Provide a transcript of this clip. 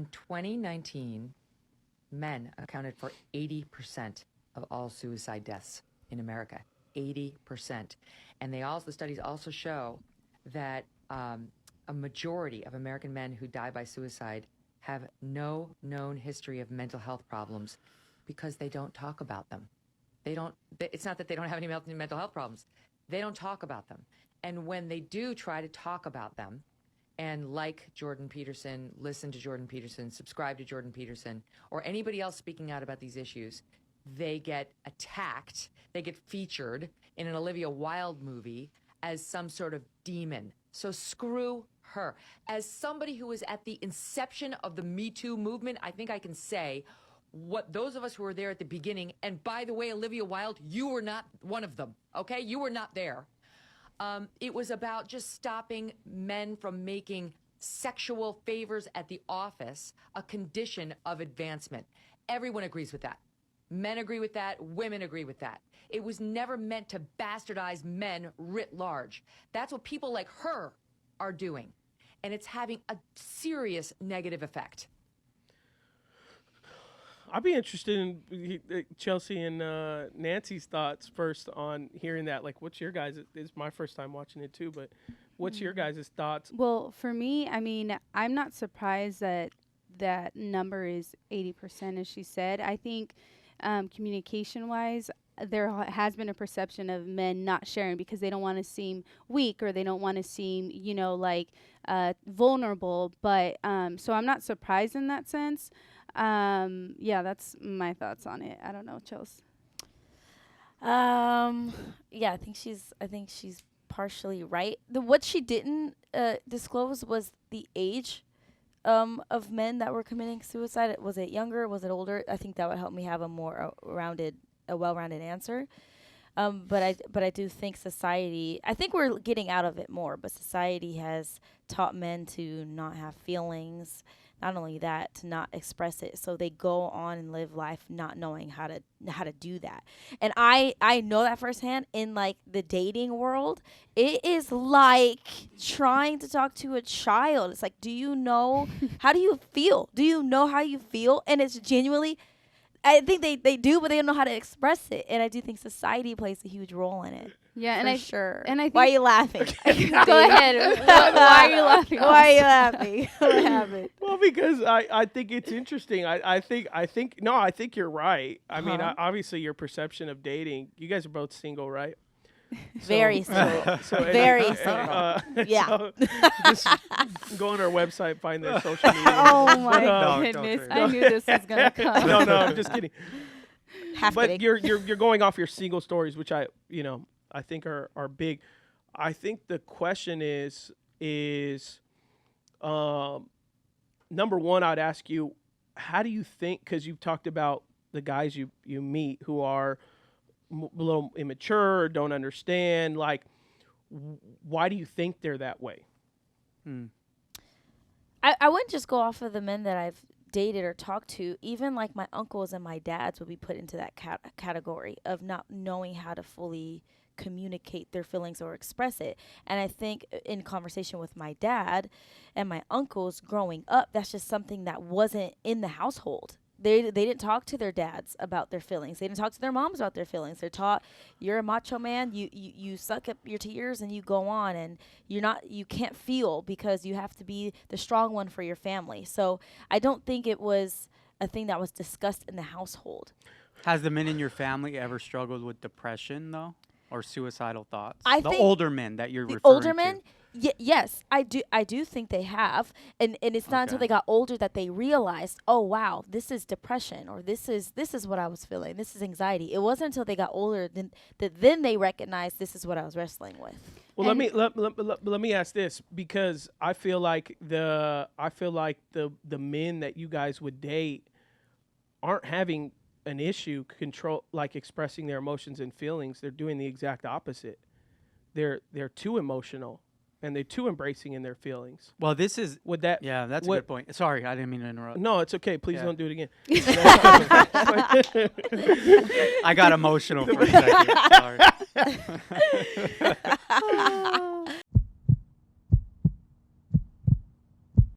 In 2019, men accounted for 80% of all suicide deaths in America. 80%. And the studies also show that a majority of American men who die by suicide have no known history of mental health problems because they don't talk about them. It's not that they don't have any mental health problems. They don't talk about them. And when they do try to talk about them, and like Jordan Peterson, listen to Jordan Peterson, subscribe to Jordan Peterson, or anybody else speaking out about these issues, they get attacked, they get featured in an Olivia Wilde movie as some sort of demon. So screw her. As somebody who was at the inception of the Me Too movement, I think I can say what those of us who were there at the beginning, and by the way, Olivia Wilde, you were not one of them, okay? You were not there. It was about just stopping men from making sexual favors at the office a condition of advancement. Everyone agrees with that. Men agree with that. Women agree with that. It was never meant to bastardize men writ large. That's what people like her are doing. And it's having a serious negative effect. I'd be interested in Chelsea and Nancy's thoughts first on hearing that. Like, what's your guys'? It's my first time watching it too, but what's your guys' thoughts? Well, for me, I mean, I'm not surprised that that number is 80%, as she said. I think communication-wise, there has been a perception of men not sharing because they don't want to seem weak or they don't want to seem, like vulnerable. But so I'm not surprised in that sense. Yeah, that's my thoughts on it. I don't know, Chelsea. Yeah, I think she's partially right. What she didn't disclose was the age of men that were committing suicide. Was it younger? Was it older? I think that would help me have a more well-rounded answer. But I do think society, I think we're getting out of it more, but society has taught men to not have feelings. Not only that, to not express it. So they go on and live life not knowing how to do that. And I know that firsthand in like the dating world. It is like trying to talk to a child. It's like, do you know, how do you feel? Do you know how you feel? And it's genuinely, I think they do, but they don't know how to express it. And I do think society plays a huge role in it. Yeah, and sure. And I think why are you laughing? Go ahead. Why are you laughing? Why are you laughing? What happened? Well, because I think it's interesting. I think you're right. I mean, obviously your perception of dating. You guys are both single, right? Very single. Very single. Yeah. So just go on our website, find their social media. Oh my goodness! I knew this was gonna come. No, I'm just kidding. But you're going off your single stories, which I think are big. I think the question is number one, I'd ask you, how do you think, because you've talked about the guys you meet who are a little immature or don't understand, like, why do you think they're that way? I wouldn't just go off of the men that I've dated or talked to. Even like my uncles and my dads would be put into that category of not knowing how to fully communicate their feelings or express it. And I think in conversation with my dad and my uncles growing up, that's just something that wasn't in the household. They didn't talk to their dads about their feelings. They didn't talk to their moms about their feelings. They're taught, you're a macho man, you suck up your tears and you go on, and you can't feel because you have to be the strong one for your family. So I don't think it was a thing that was discussed in the household. Has the men in your family ever struggled with depression though? Or suicidal thoughts? I the think older men that you're referring to. The older men? Yes, I do think they have. And it's not until they got older that they realized, oh wow, this is depression, or this is what I was feeling. This is anxiety. It wasn't until they got older that then they recognized this is what I was wrestling with. Well, let me ask this, because I feel like the men that you guys would date aren't having an issue expressing their emotions and feelings. They're doing the exact opposite. They're too emotional and they're too embracing in their feelings. Well, that's a good point. Sorry, I didn't mean to interrupt. No, it's okay. Please don't do it again. I got emotional for a second. Sorry.